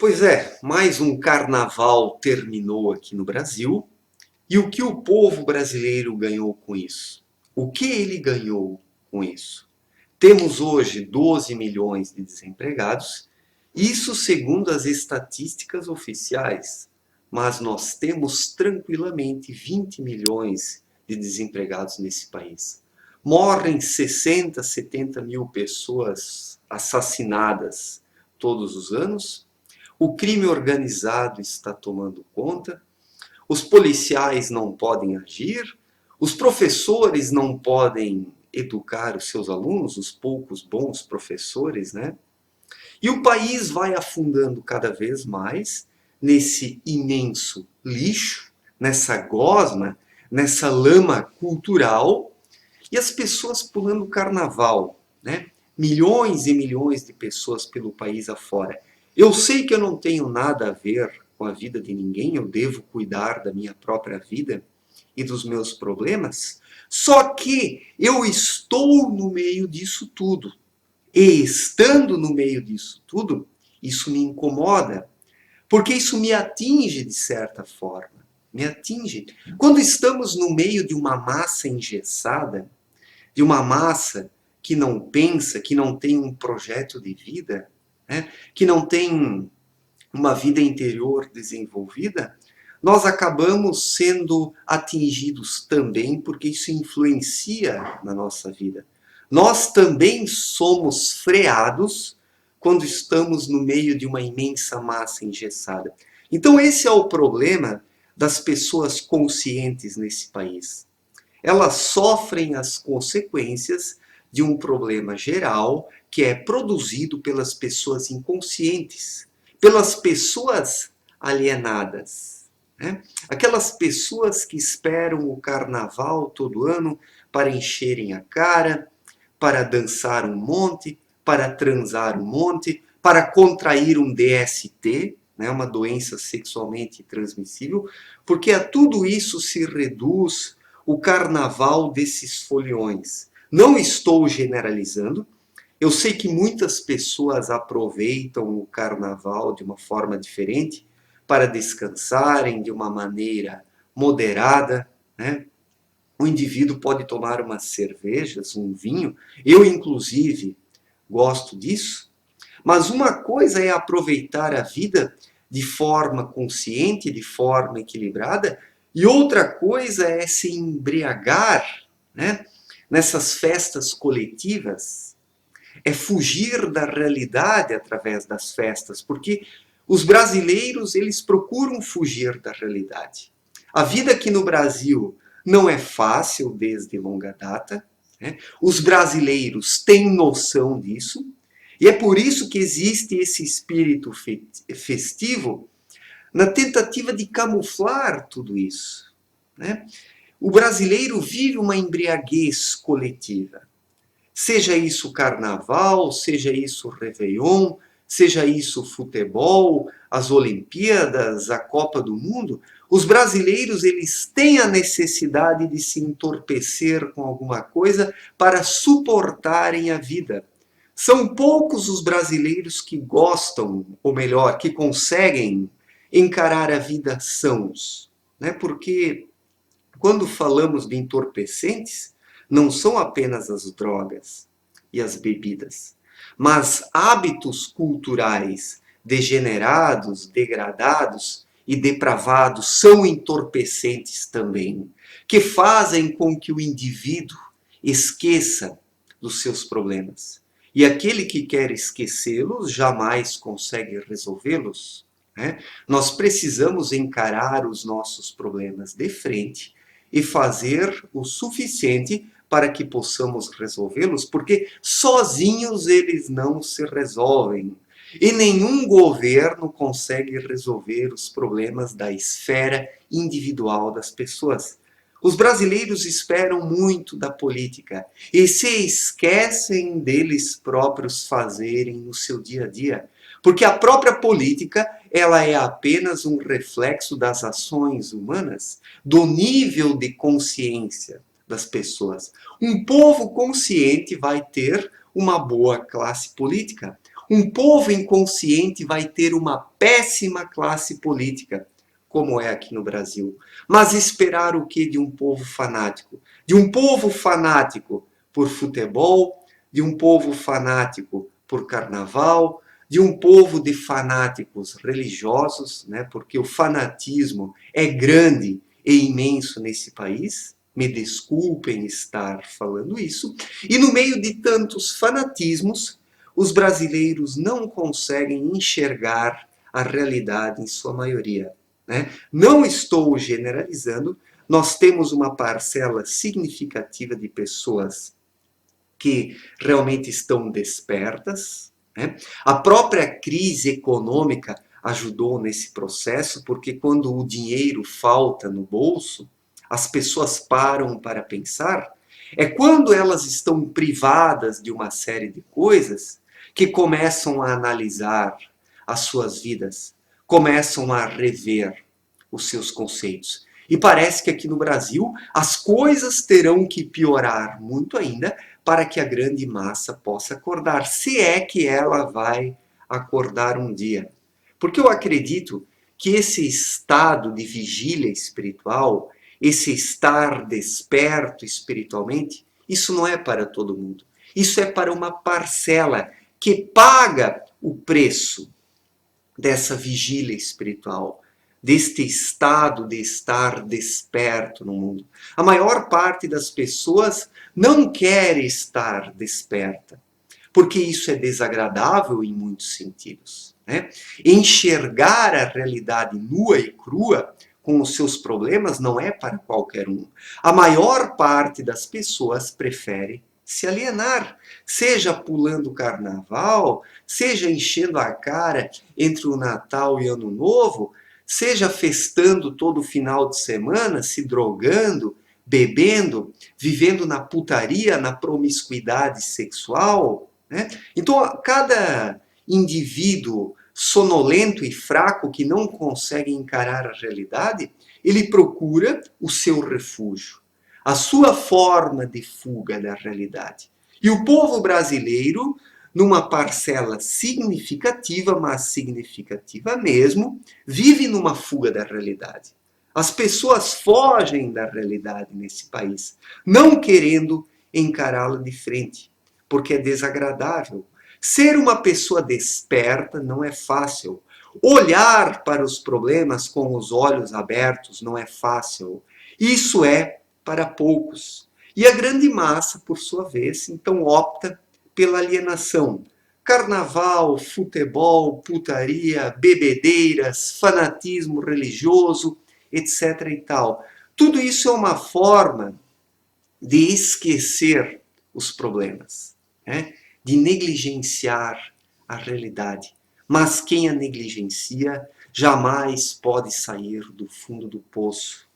Pois é, mais um carnaval terminou aqui no Brasil. E o que o povo brasileiro ganhou com isso? O que ele ganhou com isso? Temos hoje 12 milhões de desempregados, isso segundo as estatísticas oficiais. Mas nós temos tranquilamente 20 milhões de desempregados nesse país. Morrem 60, 70 mil pessoas assassinadas todos os anos. O crime organizado está tomando conta, os policiais não podem agir, os professores não podem educar os seus alunos, os poucos bons professores, né? E o país vai afundando cada vez mais nesse imenso lixo, nessa gosma, nessa lama cultural, e as pessoas pulando o carnaval, né? Milhões e milhões de pessoas pelo país afora. Eu sei que eu não tenho nada a ver com a vida de ninguém, eu devo cuidar da minha própria vida e dos meus problemas, só que eu estou no meio disso tudo. E estando no meio disso tudo, isso me incomoda, porque isso me atinge de certa forma. Me atinge. Quando estamos no meio de uma massa engessada, de uma massa que não pensa, que não tem um projeto de vida, né? Que não tem uma vida interior desenvolvida, nós acabamos sendo atingidos também porque isso influencia na nossa vida. Nós também somos freados quando estamos no meio de uma imensa massa engessada. Então esse é o problema das pessoas conscientes nesse país. Elas sofrem as consequências de um problema geral que é produzido pelas pessoas inconscientes, pelas pessoas alienadas, né? Aquelas pessoas que esperam o carnaval todo ano para encherem a cara, para dançar um monte, para transar um monte, para contrair um DST, né, uma doença sexualmente transmissível, porque a tudo isso se reduz o carnaval desses foliões. Não estou generalizando, eu sei que muitas pessoas aproveitam o carnaval de uma forma diferente para descansarem de uma maneira moderada, né? O indivíduo pode tomar umas cervejas, um vinho. Eu, inclusive, gosto disso. Mas uma coisa é aproveitar a vida de forma consciente, de forma equilibrada, e outra coisa é se embriagar, né? Nessas festas coletivas, é fugir da realidade através das festas, porque os brasileiros, eles procuram fugir da realidade. A vida aqui no Brasil não é fácil desde longa data, né? Os brasileiros têm noção disso, e é por isso que existe esse espírito festivo na tentativa de camuflar tudo isso, né? O brasileiro vive uma embriaguez coletiva. Seja isso carnaval, seja isso réveillon, seja isso futebol, as Olimpíadas, a Copa do Mundo, os brasileiros eles têm a necessidade de se entorpecer com alguma coisa para suportarem a vida. São poucos os brasileiros que gostam, ou melhor, que conseguem encarar a vida sãos, né? Porque quando falamos de entorpecentes, não são apenas as drogas e as bebidas, mas hábitos culturais degenerados, degradados e depravados são entorpecentes também, que fazem com que o indivíduo esqueça dos seus problemas. E aquele que quer esquecê-los jamais consegue resolvê-los, né? Nós precisamos encarar os nossos problemas de frente e fazer o suficiente para que possamos resolvê-los, porque sozinhos eles não se resolvem. E nenhum governo consegue resolver os problemas da esfera individual das pessoas. Os brasileiros esperam muito da política e se esquecem deles próprios fazerem o seu dia a dia. Porque a própria política, ela é apenas um reflexo das ações humanas, do nível de consciência das pessoas. Um povo consciente vai ter uma boa classe política. Um povo inconsciente vai ter uma péssima classe política, como é aqui no Brasil. Mas esperar o que de um povo fanático? De um povo fanático por futebol, de um povo fanático por carnaval, de um povo de fanáticos religiosos, né? Porque o fanatismo é grande e imenso nesse país. Me desculpem estar falando isso. E no meio de tantos fanatismos, os brasileiros não conseguem enxergar a realidade em sua maioria, né? Não estou generalizando, nós temos uma parcela significativa de pessoas que realmente estão despertas, né? A própria crise econômica ajudou nesse processo, porque quando o dinheiro falta no bolso, as pessoas param para pensar. É quando elas estão privadas de uma série de coisas que começam a analisar as suas vidas, começam a rever os seus conceitos. E parece que aqui no Brasil as coisas terão que piorar muito ainda para que a grande massa possa acordar, se é que ela vai acordar um dia. Porque eu acredito que esse estado de vigília espiritual, esse estar desperto espiritualmente, isso não é para todo mundo. Isso é para uma parcela que paga o preço dessa vigília espiritual, deste estado de estar desperto no mundo. A maior parte das pessoas não quer estar desperta, porque isso é desagradável em muitos sentidos, né? Enxergar a realidade nua e crua com os seus problemas não é para qualquer um. A maior parte das pessoas prefere se alienar, seja pulando o carnaval, seja enchendo a cara entre o Natal e Ano Novo, seja festando todo final de semana, se drogando, bebendo, vivendo na putaria, na promiscuidade sexual, né? Então, cada indivíduo sonolento e fraco que não consegue encarar a realidade, ele procura o seu refúgio, a sua forma de fuga da realidade. E o povo brasileiro, numa parcela significativa, mas significativa mesmo, vive numa fuga da realidade. As pessoas fogem da realidade nesse país, não querendo encará-la de frente, porque é desagradável. Ser uma pessoa desperta não é fácil. Olhar para os problemas com os olhos abertos não é fácil. Isso é para poucos. E a grande massa, por sua vez, então opta pela alienação. Carnaval, futebol, putaria, bebedeiras, fanatismo religioso, etc. e tal. Tudo isso é uma forma de esquecer os problemas, né? De negligenciar a realidade. Mas quem a negligencia jamais pode sair do fundo do poço.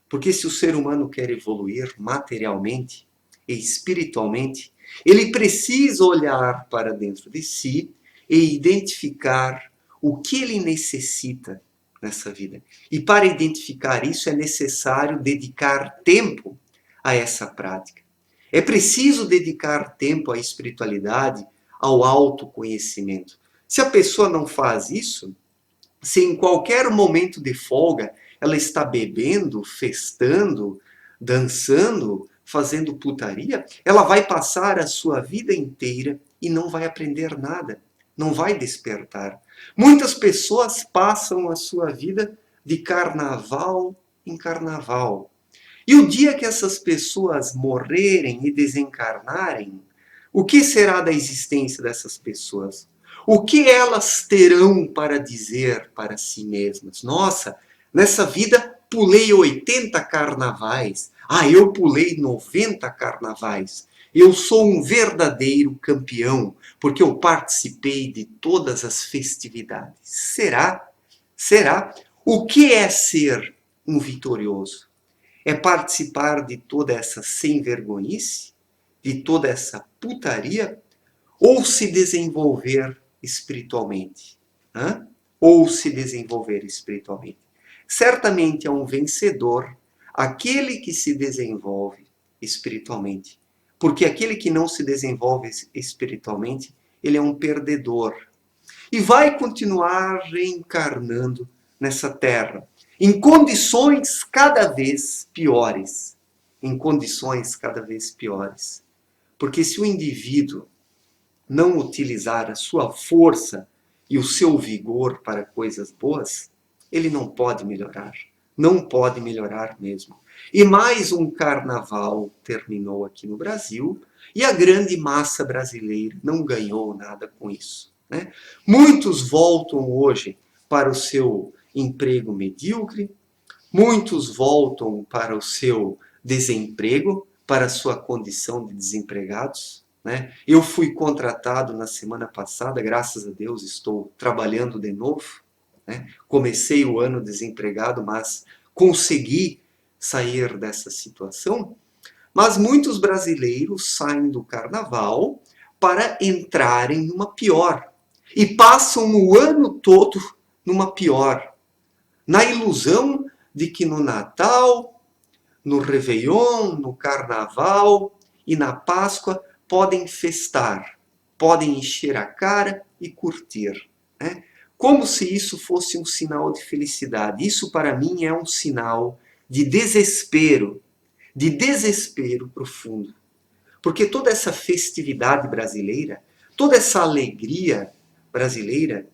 Porque se o ser humano quer evoluir materialmente e espiritualmente, ele precisa olhar para dentro de si e identificar o que ele necessita nessa vida. E para identificar isso é necessário dedicar tempo a essa prática. É preciso dedicar tempo à espiritualidade, ao autoconhecimento. Se a pessoa não faz isso, se em qualquer momento de folga ela está bebendo, festando, dançando, fazendo putaria, ela vai passar a sua vida inteira e não vai aprender nada, não vai despertar. Muitas pessoas passam a sua vida de carnaval em carnaval. E o dia que essas pessoas morrerem e desencarnarem, o que será da existência dessas pessoas? O que elas terão para dizer para si mesmas? Nossa, nessa vida pulei 80 carnavais. Ah, eu pulei 90 carnavais. Eu sou um verdadeiro campeão, porque eu participei de todas as festividades. Será? Será? O que é ser um vitorioso? É participar de toda essa sem-vergonhice, de toda essa putaria, ou se desenvolver espiritualmente? Hã? Ou se desenvolver espiritualmente? Certamente é um vencedor aquele que se desenvolve espiritualmente. Porque aquele que não se desenvolve espiritualmente, ele é um perdedor. e vai continuar reencarnando nessa terra, em condições cada vez piores. Em condições cada vez piores. Porque se o indivíduo não utilizar a sua força e o seu vigor para coisas boas, ele não pode melhorar. Não pode melhorar mesmo. E mais um carnaval terminou aqui no Brasil e a grande massa brasileira não ganhou nada com isso, né? Muitos voltam hoje para o seu emprego medíocre, muitos voltam para o seu desemprego, para a sua condição de desempregados, né? Eu fui contratado na semana passada, graças a Deus estou trabalhando de novo, né? Comecei o ano desempregado, mas consegui sair dessa situação. Mas muitos brasileiros saem do carnaval para entrarem numa pior e passam o ano todo numa pior, na ilusão de que no Natal, no Réveillon, no Carnaval e na Páscoa podem festar, podem encher a cara e curtir, né? Como se isso fosse um sinal de felicidade. Isso para mim é um sinal de desespero profundo. Porque toda essa festividade brasileira, toda essa alegria brasileira,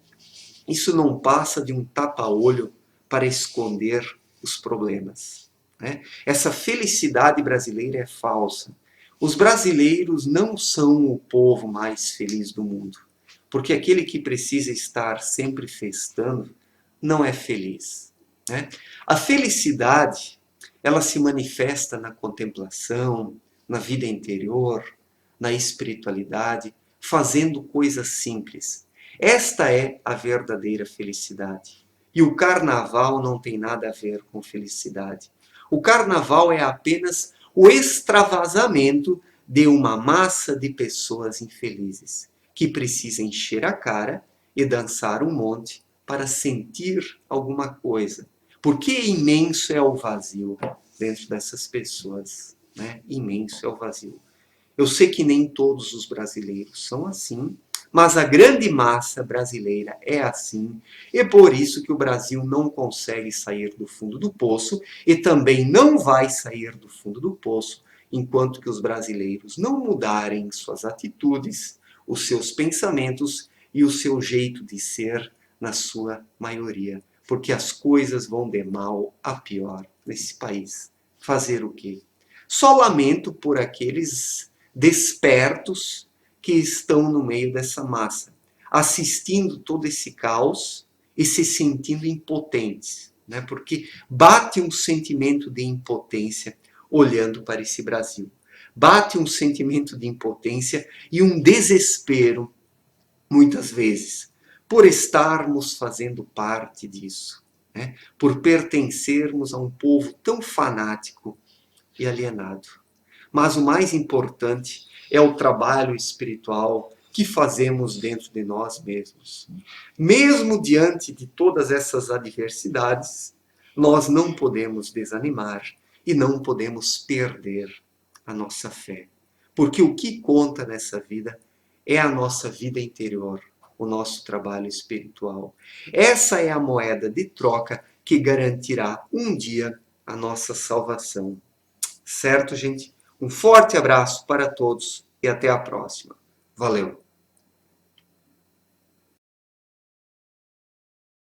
isso não passa de um tapa-olho para esconder os problemas, né? Essa felicidade brasileira é falsa. Os brasileiros não são o povo mais feliz do mundo, porque aquele que precisa estar sempre festando não é feliz, né? A felicidade, ela se manifesta na contemplação, na vida interior, na espiritualidade, fazendo coisas simples. Esta é a verdadeira felicidade. E o carnaval não tem nada a ver com felicidade. O carnaval é apenas o extravasamento de uma massa de pessoas infelizes, que precisam encher a cara e dançar um monte para sentir alguma coisa. Porque imenso é o vazio dentro dessas pessoas, né? Imenso é o vazio. Eu sei que nem todos os brasileiros são assim, mas a grande massa brasileira é assim, e por isso que o Brasil não consegue sair do fundo do poço e também não vai sair do fundo do poço enquanto que os brasileiros não mudarem suas atitudes, os seus pensamentos e o seu jeito de ser na sua maioria, porque as coisas vão de mal a pior nesse país. Fazer o quê? Só lamento por aqueles despertos que estão no meio dessa massa, assistindo todo esse caos e se sentindo impotentes, né? Porque bate um sentimento de impotência olhando para esse Brasil. Bate um sentimento de impotência e um desespero, muitas vezes, por estarmos fazendo parte disso, né? Por pertencermos a um povo tão fanático e alienado. Mas o mais importante é o trabalho espiritual que fazemos dentro de nós mesmos. Mesmo diante de todas essas adversidades, nós não podemos desanimar e não podemos perder a nossa fé. Porque o que conta nessa vida é a nossa vida interior, o nosso trabalho espiritual. Essa é a moeda de troca que garantirá um dia a nossa salvação. Certo, gente? Um forte abraço para todos e até a próxima. Valeu!